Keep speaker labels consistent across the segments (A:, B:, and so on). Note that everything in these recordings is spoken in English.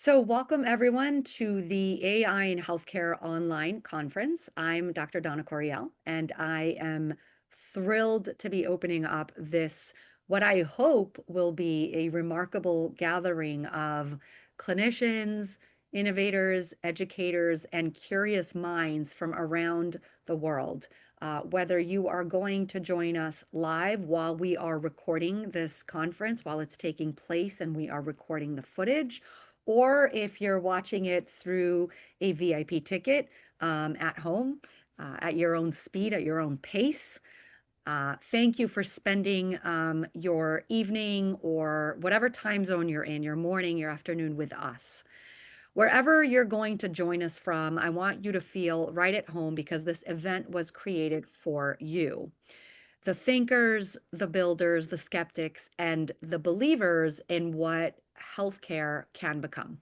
A: So, welcome everyone to the AI in Healthcare online conference. I'm Dr. Donna Coriel, and I am thrilled to be opening up this, what I hope will be a remarkable gathering of clinicians, innovators, educators, and curious minds from around the world. Whether you are going to join us live while we are recording this conference, while it's taking place and we are recording the footage, or if you're watching it through a VIP ticket at home, at your own speed, at your own pace. Thank you for spending your evening or whatever time zone you're in, your morning, your afternoon with us. Wherever you're going to join us from, I want you to feel right at home because this event was created for you. The thinkers, the builders, the skeptics, and the believers in what healthcare can become.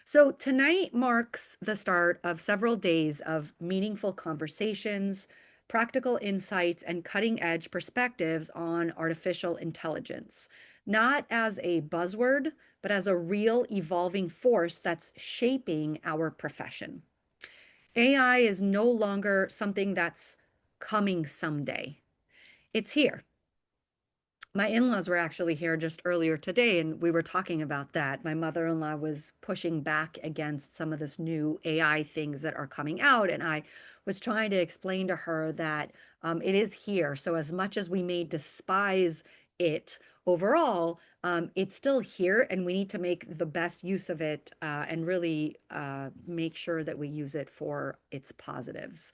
A: So, tonight marks the start of several days of meaningful conversations, practical insights, and cutting edge perspectives on artificial intelligence, not as a buzzword, but as a real evolving force that's shaping our profession. AI is no longer something that's coming someday, it's here. My in-laws were actually here just earlier today, and we were talking about that. My mother-in-law was pushing back against some of this new AI things that are coming out, and I was trying to explain to her that it is here. So as much as we may despise it overall, it's still here, and we need to make the best use of it and really make sure that we use it for its positives.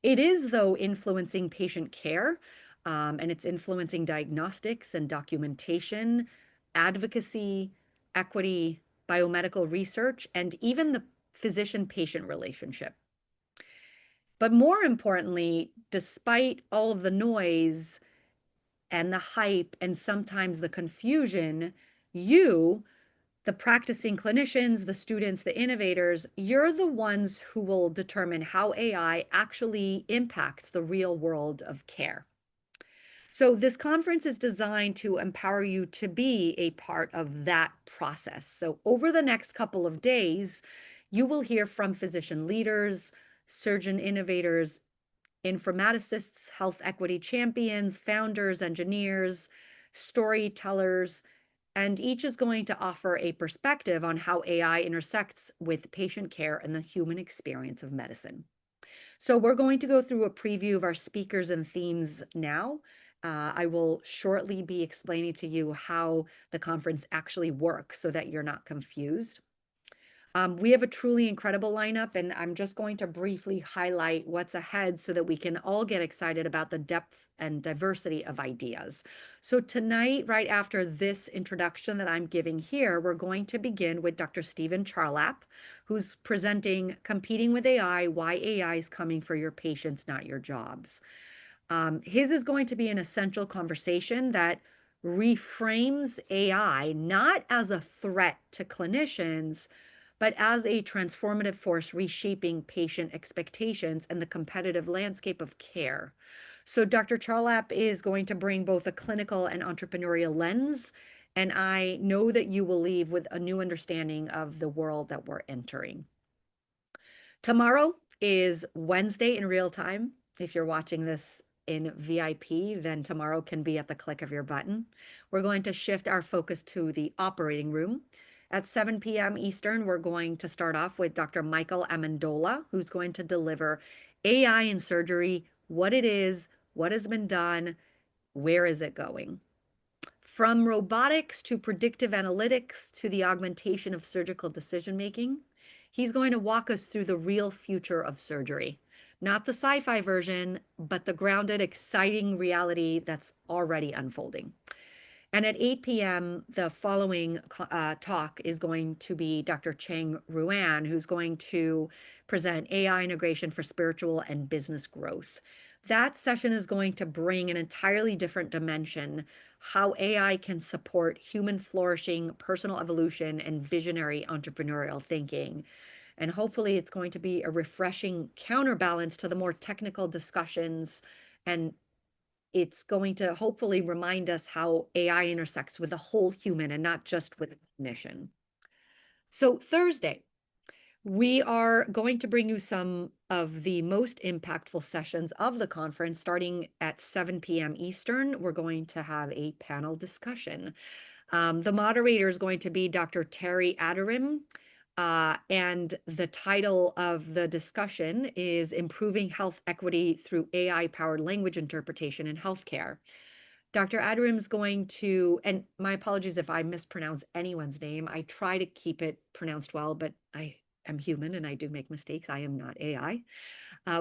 A: It is, though, influencing patient care, and it's influencing diagnostics and documentation, advocacy, equity, biomedical research, and even the physician-patient relationship. But more importantly, despite all of the noise and the hype and sometimes the confusion, you, the practicing clinicians, the students, the innovators, you're the ones who will determine how AI actually impacts the real world of care. So, this conference is designed to empower you to be a part of that process. So, over the next couple of days, you will hear from physician leaders, surgeon innovators, informaticists, health equity champions, founders, engineers, storytellers, and each is going to offer a perspective on how AI intersects with patient care and the human experience of medicine. So we're going to go through a preview of our speakers and themes now. I will shortly be explaining to you how the conference actually works so that you're not confused. We have a truly incredible lineup, and I'm just going to briefly highlight what's ahead so that we can all get excited about the depth and diversity of ideas. So, tonight, right after this introduction that I'm giving here, we're going to begin with Dr. Stephen Charlap, who's presenting Competing with AI, Why AI is Coming for Your Patients, Not Your Jobs. His is going to be an essential conversation that reframes AI not as a threat to clinicians, but as a transformative force reshaping patient expectations and the competitive landscape of care. So, Dr. Charlap is going to bring both a clinical and entrepreneurial lens, and I know that you will leave with a new understanding of the world that we're entering. Tomorrow is Wednesday in real time. If you're watching this in VIP, then tomorrow can be at the click of your button. We're going to shift our focus to the operating room. At 7 p.m. Eastern, we're going to start off with Dr. Michael Amendola, who's going to deliver AI in surgery, what it is, what has been done, where is it going. From robotics to predictive analytics to the augmentation of surgical decision making, he's going to walk us through the real future of surgery. Not the sci fi version, but the grounded, exciting reality that's already unfolding. And at 8 p.m., the following talk is going to be Dr. Cheng Ruan, who's going to present AI integration for spiritual and business growth. That session is going to bring an entirely different dimension how AI can support human flourishing, personal evolution, and visionary entrepreneurial thinking. And hopefully, it's going to be a refreshing counterbalance to the more technical discussions, and it's going to hopefully remind us how AI intersects with the whole human and not just with a clinician. So Thursday, we are going to bring you some of the most impactful sessions of the conference starting at 7 p.m. Eastern. We're going to have a panel discussion. The moderator is going to be Dr. Terry Aderim, and the title of the discussion is Improving Health Equity Through AI-Powered Language Interpretation in Healthcare. Dr. Aderim's going to, and my apologies if I mispronounce anyone's name. I try to keep it pronounced well, but I am human and I do make mistakes. I am not AI.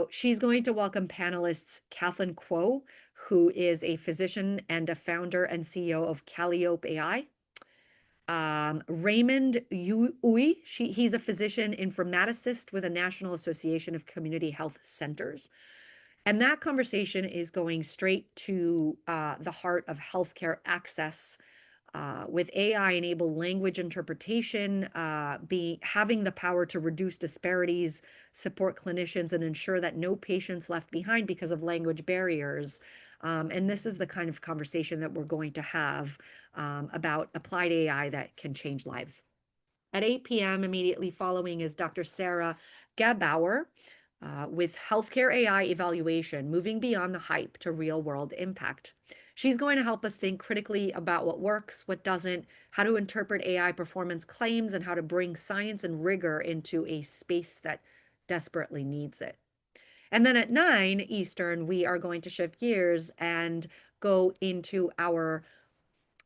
A: She's going to welcome panelists Kathleen Kuo, who is a physician and a founder and CEO of Calliope AI. Raymond Uy, he's a physician informaticist with the National Association of Community Health Centers. And that conversation is going straight to the heart of healthcare access with AI-enabled language interpretation, having the power to reduce disparities, support clinicians, and ensure that no patient's left behind because of language barriers. And this is the kind of conversation that we're going to have about applied AI that can change lives. At 8 p.m., immediately following, is Dr. Sarah Gabauer with Healthcare AI Evaluation, Moving Beyond the Hype to Real-World Impact. She's going to help us think critically about what works, what doesn't, how to interpret AI performance claims, and how to bring science and rigor into a space that desperately needs it. And then at 9 Eastern, we are going to shift gears and go into our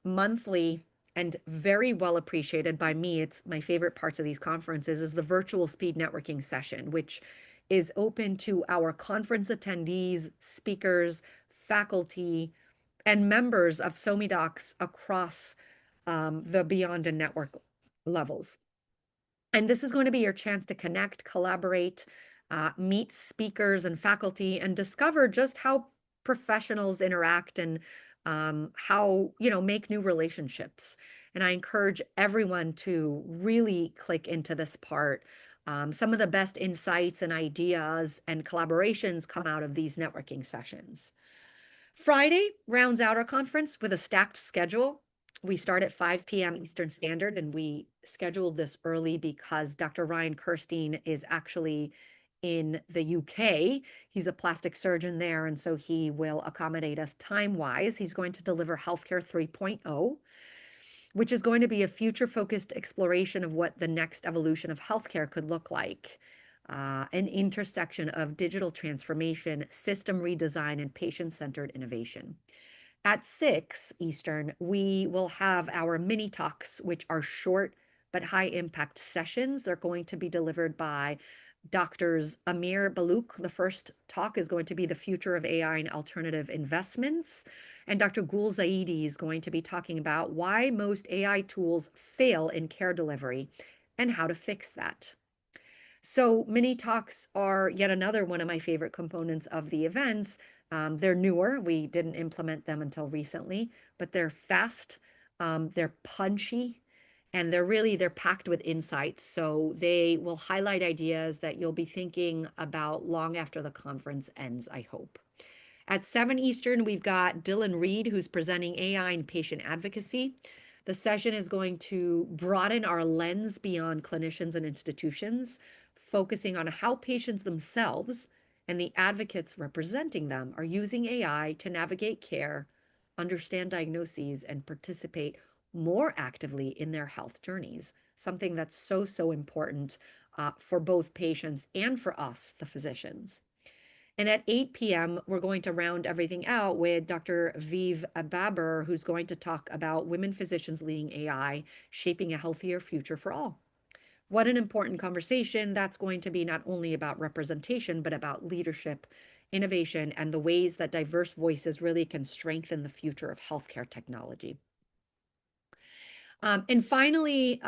A: monthly and very well appreciated by me. It's my favorite parts of these conferences is the virtual speed networking session, which is open to our conference attendees, speakers, faculty, and members of SoMeDocs across the Beyond and Network levels. And this is going to be your chance to connect, collaborate, meet speakers and faculty, and discover just how professionals interact and how, make new relationships. And I encourage everyone to really click into this part. Some of the best insights and ideas and collaborations come out of these networking sessions. Friday rounds out our conference with a stacked schedule. We start at 5 p.m. Eastern Standard, and we scheduled this early because Dr. Ryan Kirstein is actually in the UK. He's a plastic surgeon there, and so he will accommodate us time-wise. He's going to deliver Healthcare 3.0, which is going to be a future-focused exploration of what the next evolution of healthcare could look like. An intersection of digital transformation, system redesign, and patient-centered innovation. At 6 Eastern, we will have our mini talks, which are short but high impact sessions. They're going to be delivered by Doctors Amir Balouk. The first talk is going to be the future of AI and alternative investments. And Dr. Gul Zaidi is going to be talking about why most AI tools fail in care delivery and how to fix that. So mini talks are yet another one of my favorite components of the events. They're newer. We didn't implement them until recently, but they're fast, they're punchy, and they're packed with insights. So they will highlight ideas that you'll be thinking about long after the conference ends, I hope. At 7 Eastern, we've got Dylan Reed, who's presenting AI and patient advocacy. The session is going to broaden our lens beyond clinicians and institutions, focusing on how patients themselves and the advocates representing them are using AI to navigate care, understand diagnoses, and participate more actively in their health journeys, something that's so, so important for both patients and for us, the physicians. And at 8 p.m., we're going to round everything out with Dr. Viv Baber, who's going to talk about women physicians leading AI, shaping a healthier future for all. What an important conversation. That's going to be not only about representation, but about leadership, innovation, and the ways that diverse voices really can strengthen the future of healthcare technology. And finally,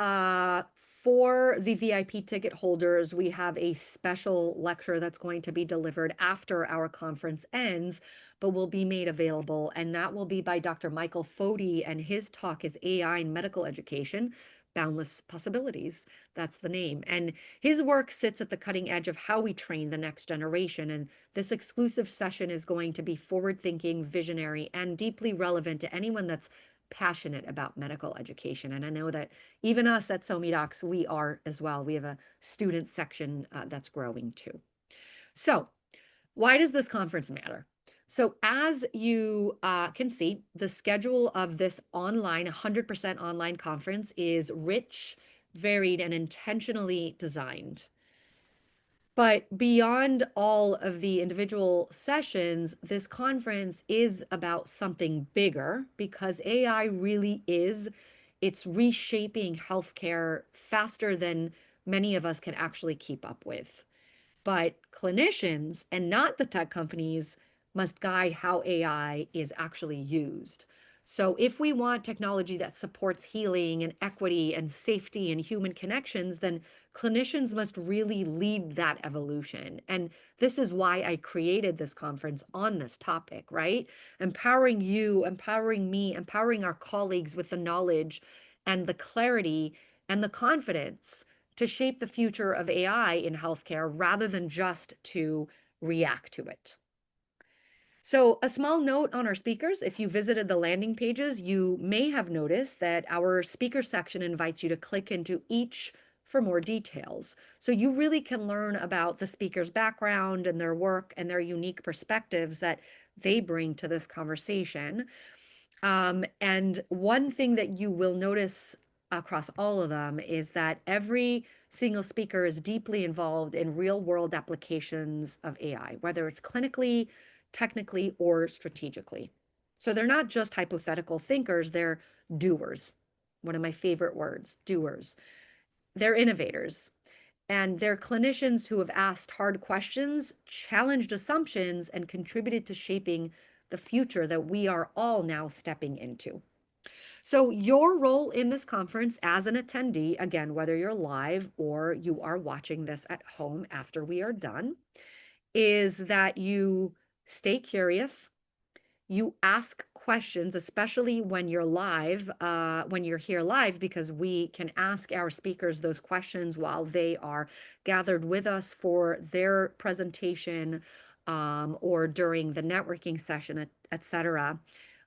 A: for the VIP ticket holders, we have a special lecture that's going to be delivered after our conference ends, but will be made available. And that will be by Dr. Michael Foti, and his talk is AI in Medical Education, Boundless Possibilities. That's the name. And his work sits at the cutting edge of how we train the next generation. And this exclusive session is going to be forward-thinking, visionary, and deeply relevant to anyone that's passionate about medical education. And I know that even us at SoMeDocs, we are as well. We have a student section that's growing too. So, why does this conference matter? So, as you can see, the schedule of this online, 100% online conference is rich, varied, and intentionally designed. But beyond all of the individual sessions, this conference is about something bigger because AI really is, it's reshaping healthcare faster than many of us can actually keep up with. But clinicians and not the tech companies must guide how AI is actually used. So, if we want technology that supports healing and equity and safety and human connections, then clinicians must really lead that evolution. And this is why I created this conference on this topic, right? Empowering you, empowering me, empowering our colleagues with the knowledge and the clarity and the confidence to shape the future of AI in healthcare rather than just to react to it. So, a small note on our speakers. If you visited the landing pages, you may have noticed that our speaker section invites you to click into each for more details. So, you really can learn about the speaker's background and their work and their unique perspectives that they bring to this conversation. And one thing that you will notice across all of them is that every single speaker is deeply involved in real world applications of AI, whether it's clinically, technically, or strategically. So they're not just hypothetical thinkers, they're doers. One of my favorite words, doers. They're innovators. And they're clinicians who have asked hard questions, challenged assumptions, and contributed to shaping the future that we are all now stepping into. So, your role in this conference as an attendee, again, whether you're live or you are watching this at home after we are done, is that you stay curious, you ask questions, especially when you're live, when you're here live, because we can ask our speakers those questions while they are gathered with us for their presentation or during the networking session, etc.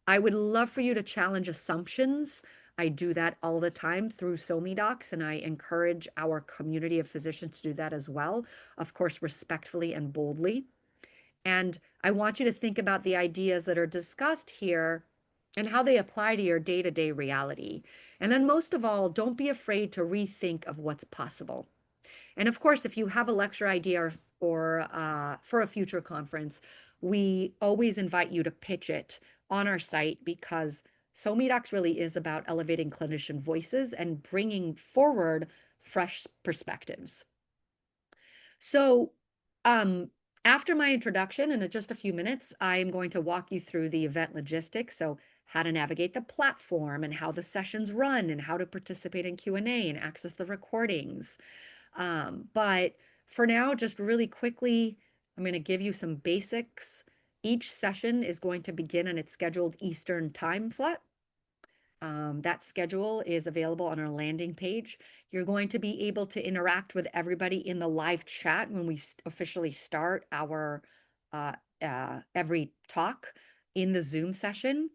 A: I would love for you to challenge assumptions. I do that all the time through SoMeDocs, and I encourage our community of physicians to do that as well, of course, respectfully and boldly. And I want you to think about the ideas that are discussed here and how they apply to your day to day reality. And then, most of all, don't be afraid to rethink of what's possible. And of course, if you have a lecture idea or for a future conference, we always invite you to pitch it on our site because SoMeDocs really is about elevating clinician voices and bringing forward fresh perspectives. So, um, after my introduction, in just a few minutes, I am going to walk you through the event logistics. So, how to navigate the platform and how the sessions run and how to participate in Q&A and access the recordings. But for now, just really quickly, I'm going to give you some basics. Each session is going to begin on its scheduled Eastern time slot. That schedule is available on our landing page. You're going to be able to interact with everybody in the live chat when we officially start our every talk in the Zoom session.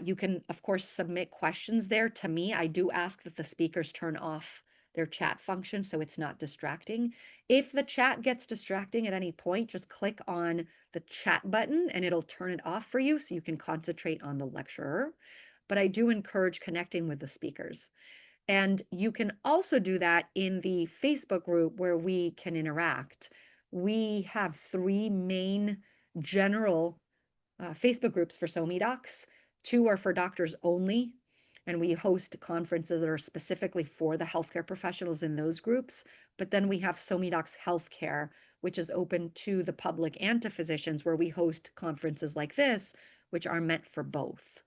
A: You can, of course, submit questions there to me. I do ask that the speakers turn off their chat function so it's not distracting. If the chat gets distracting at any point, just click on the chat button and it'll turn it off for you so you can concentrate on the lecturer. But I do encourage connecting with the speakers. And you can also do that in the Facebook group where we can interact. We have three main general Facebook groups for SoMeDocs. Two are for doctors only, and we host conferences that are specifically for the healthcare professionals in those groups. But then we have SoMeDocs Healthcare, which is open to the public and to physicians, where we host conferences like this, which are meant for both.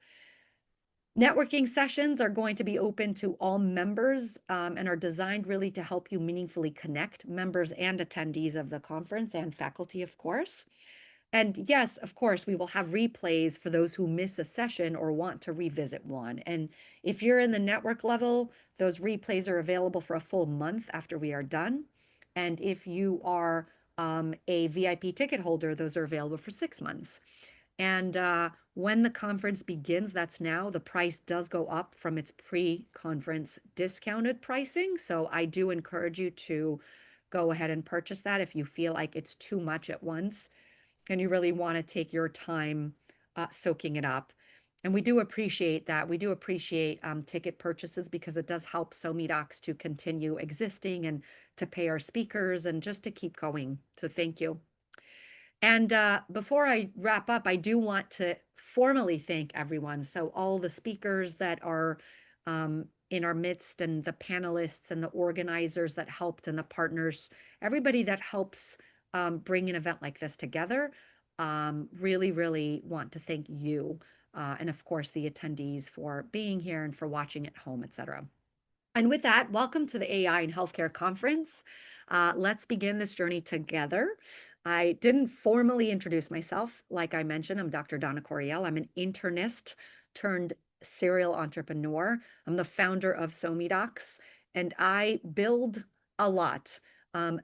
A: Networking sessions are going to be open to all members and are designed really to help you meaningfully connect members and attendees of the conference and faculty, of course. And yes, of course, we will have replays for those who miss a session or want to revisit one. And if you're in the network level, those replays are available for a full month after we are done. And if you are a VIP ticket holder, those are available for 6 months. And When the conference begins, that's now, the price does go up from its pre-conference discounted pricing. So I do encourage you to go ahead and purchase that if you feel like it's too much at once and you really want to take your time soaking it up. And we do appreciate that. We do appreciate ticket purchases because it does help SoMeDocs to continue existing and to pay our speakers and just to keep going. So thank you. And before I wrap up, I do want to formally thank everyone. So all the speakers that are in our midst and the panelists and the organizers that helped and the partners, everybody that helps bring an event like this together, really, really want to thank you. And of course, the attendees for being here and for watching at home, et cetera. And with that, welcome to the AI in Healthcare Conference. Let's begin this journey together. I didn't formally introduce myself. Like I mentioned, I'm Dr. Donna Coriel. I'm an internist turned serial entrepreneur. I'm the founder of SoMeDocs, and I build a lot,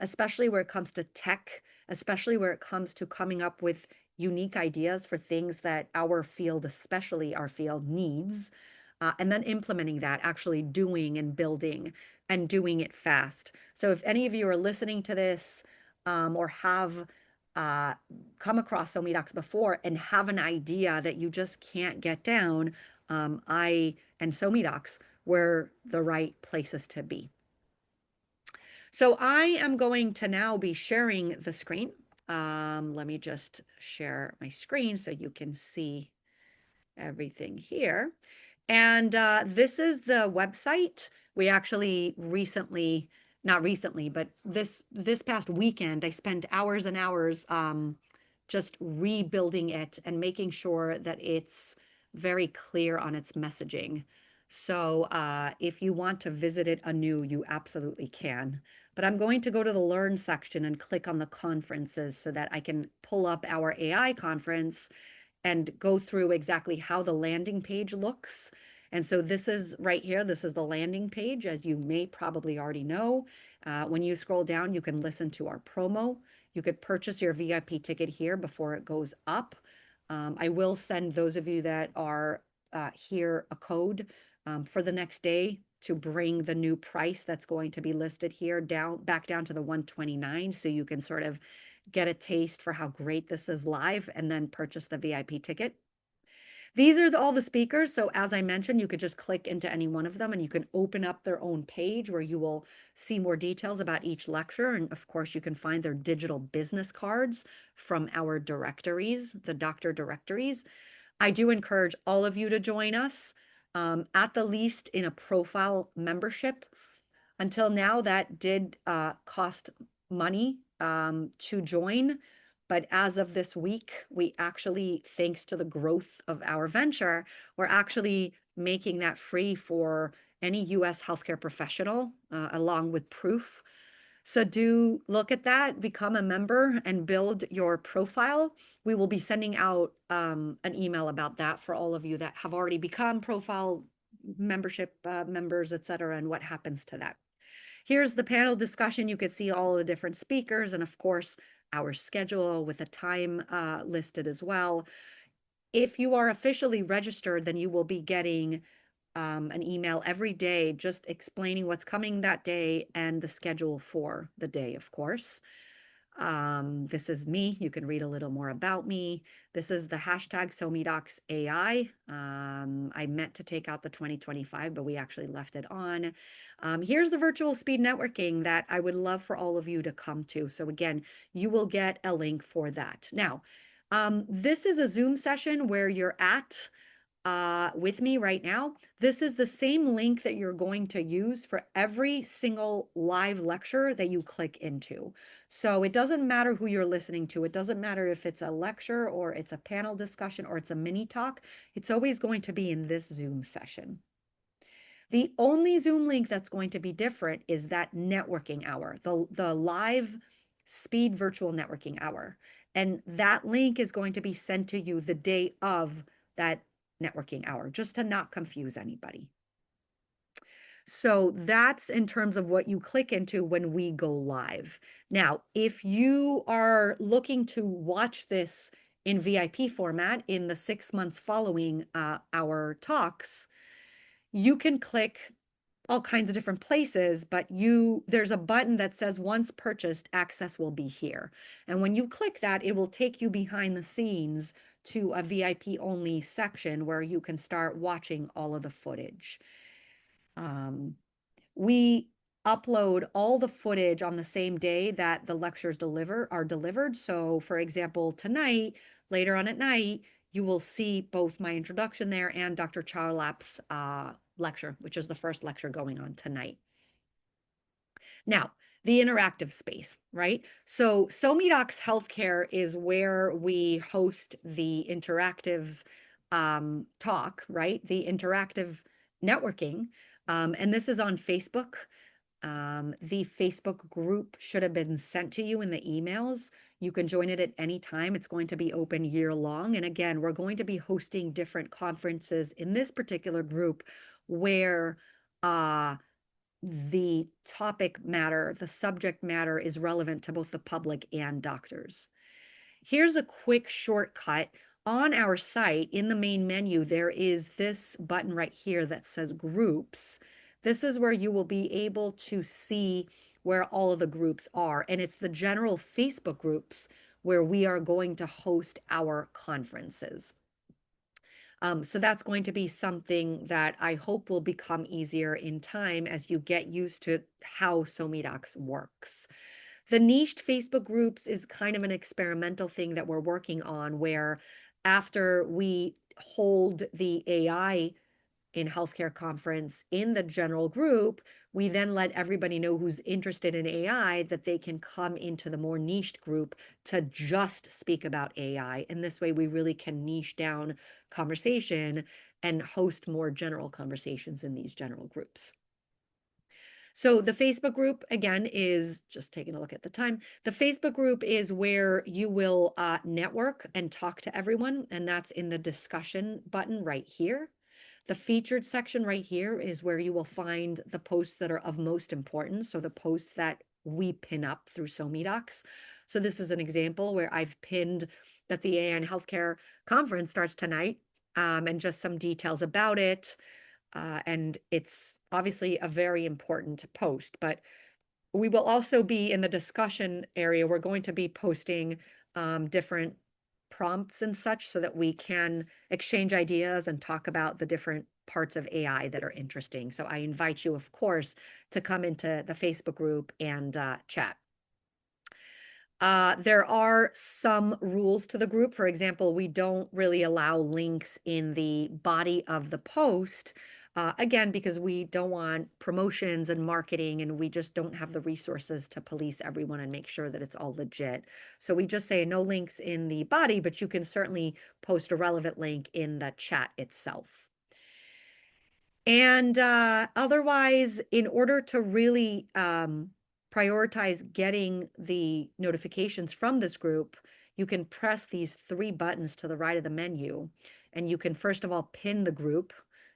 A: especially where it comes to tech, especially where it comes to coming up with unique ideas for things that our field, especially our field, needs and then implementing that, actually doing and building and doing it fast. So if any of you are listening to this or have uh, come across SoMeDocs before and have an idea that you just can't get down, I and SoMeDocs were the right places to be. So I am going to now be sharing the screen. Let me just share my screen so you can see everything here. And this is the website. We actually recently, not recently, but this past weekend, I spent hours and hours just rebuilding it and making sure that it's very clear on its messaging. So if you want to visit it anew, you absolutely can. But I'm going to go to the Learn section and click on the conferences so that I can pull up our AI conference and go through exactly how the landing page looks. And so this is right here. This is the landing page, as you may probably already know. When you scroll down, you can listen to our promo. You could purchase your VIP ticket here before it goes up. I will send those of you that are here a code for the next day to bring the new price that's going to be listed here back down to the 129, so you can sort of get a taste for how great this is live and then purchase the VIP ticket. These are all the speakers. So as I mentioned, you could just click into any one of them and you can open up their own page where you will see more details about each lecture. And of course, you can find their digital business cards from our directories, the doctor directories. I do encourage all of you to join us, at the least in a profile membership. Until now, that did cost money to join. But as of this week, we actually, thanks to the growth of our venture, we're actually making that free for any US healthcare professional, along with proof. So do look at that, become a member, and build your profile. We will be sending out an email about that for all of you that have already become profile membership members, et cetera, and what happens to that. Here's the panel discussion. You could see all the different speakers and, of course, our schedule with a time listed as well. If you are officially registered, then you will be getting an email every day just explaining what's coming that day and the schedule for the day, of course. This is me. You can read a little more about me. This is the hashtag SoMeDocs AI. I meant to take out the 2025, but we actually left it on. Here's the virtual speed networking that I would love for all of you to come to. So again, you will get a link for that. Now, this is a Zoom session where you're at with me right now. This is the same link that you're going to use for every single live lecture that you click into. So it doesn't matter who you're listening to. It doesn't matter if it's a lecture or it's a panel discussion or it's a mini talk. It's always going to be in this Zoom session. The only Zoom link that's going to be different is that networking hour, the live speed virtual networking hour. And that link is going to be sent to you the day of that networking hour, just to not confuse anybody. So that's in terms of what you click into when we go live. Now, if you are looking to watch this in VIP format in the 6 months following our talks, you can click all kinds of different places, but there's a button that says once purchased, access will be here. And when you click that, it will take you behind the scenes to a VIP only section where you can start watching all of the footage. We upload all the footage on the same day that the lectures are delivered. So for example, tonight, later on at night, you will see both my introduction there and Dr. Charlap's lecture, which is the first lecture going on tonight. Now, the interactive space, right? So SoMeDocs Healthcare is where we host the interactive talk, right? The interactive networking. And this is on Facebook. The Facebook group should have been sent to you in the emails. You can join it at any time. It's going to be open year long. And again, we're going to be hosting different conferences in this particular group where the topic matter, the subject matter is relevant to both the public and doctors. Here's a quick shortcut. On our site, in the main menu, there is this button right here that says groups. This is where you will be able to see where all of the groups are. And it's the general Facebook groups where we are going to host our conferences. So that's going to be something that I hope will become easier in time as you get used to how SoMeDocs works. The niched Facebook groups is kind of an experimental thing that we're working on where after we hold the AI in healthcare conference in the general group, we then let everybody know who's interested in AI that they can come into the more niched group to just speak about AI. And this way we really can niche down conversation and host more general conversations in these general groups. So the Facebook group, again, is just taking a look at the time. The Facebook group is where you will network and talk to everyone, and that's in the discussion button right here. The featured section right here is where you will find the posts that are of most importance. So the posts that we pin up through SoMeDocs. So this is an example where I've pinned that the AI in Healthcare conference starts tonight, and just some details about it. And it's obviously a very important post, but we will also be in the discussion area. We're going to be posting different prompts and such so that we can exchange ideas and talk about the different parts of AI that are interesting. So I invite you, of course, to come into the Facebook group and chat. There are some rules to the group. For example, we don't really allow links in the body of the post, again, because we don't want promotions and marketing, and we just don't have the resources to police everyone and make sure that it's all legit. So we just say no links in the body, but you can certainly post a relevant link in the chat itself. And otherwise, in order to really prioritize getting the notifications from this group, you can press these three buttons to the right of the menu, and you can first of all pin the group.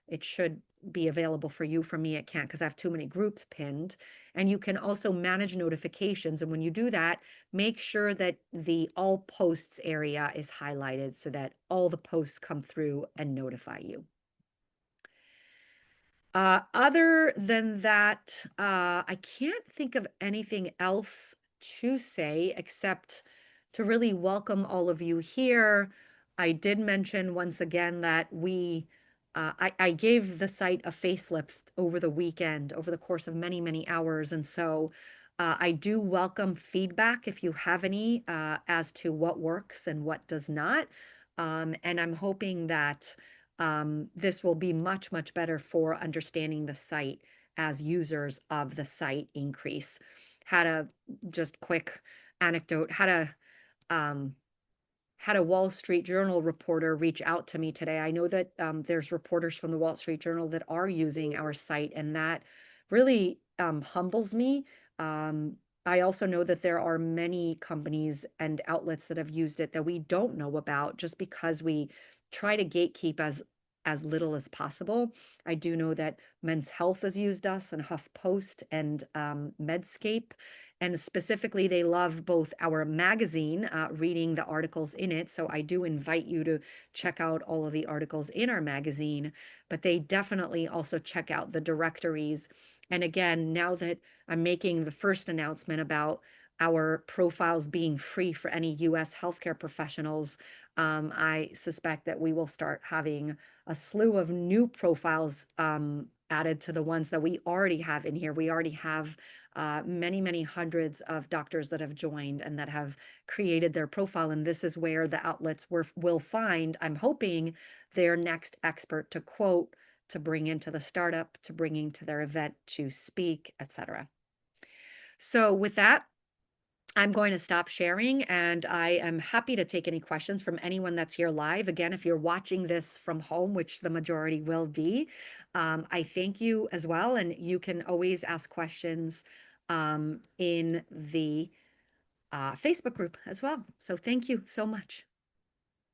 A: It should be available for you. For me, it can't because I have too many groups pinned. And you can also manage notifications. And when you do that, make sure that the all posts area is highlighted so that all the posts come through and notify you. Other than that, I can't think of anything else to say except to really welcome all of you here. I did mention once again that I gave the site a facelift over the weekend, over the course of many, many hours. And so I do welcome feedback if you have any as to what works and what does not. And I'm hoping that this will be much, much better for understanding the site as users of the site increase. Had a just quick anecdote, had a Wall Street Journal reporter reach out to me today. I know that there's reporters from the Wall Street Journal that are using our site, and that really humbles me. I also know that there are many companies and outlets that have used it that we don't know about just because we try to gatekeep as little as possible. I do know that Men's Health has used us and HuffPost and Medscape. And specifically, they love both our magazine, reading the articles in it. So I do invite you to check out all of the articles in our magazine, but they definitely also check out the directories. And again, now that I'm making the first announcement about our profiles being free for any US healthcare professionals, I suspect that we will start having a slew of new profiles added to the ones that we already have in here. We already have many, many hundreds of doctors that have joined and that have created their profile. And this is where the outlets will find, I'm hoping, their next expert to quote, to bring into the startup, to bringing to their event to speak, etc. So with that, I'm going to stop sharing, and I am happy to take any questions from anyone that's here live. Again, if you're watching this from home, which the majority will be, I thank you as well. And you can always ask questions in the Facebook group as well. So thank you so much.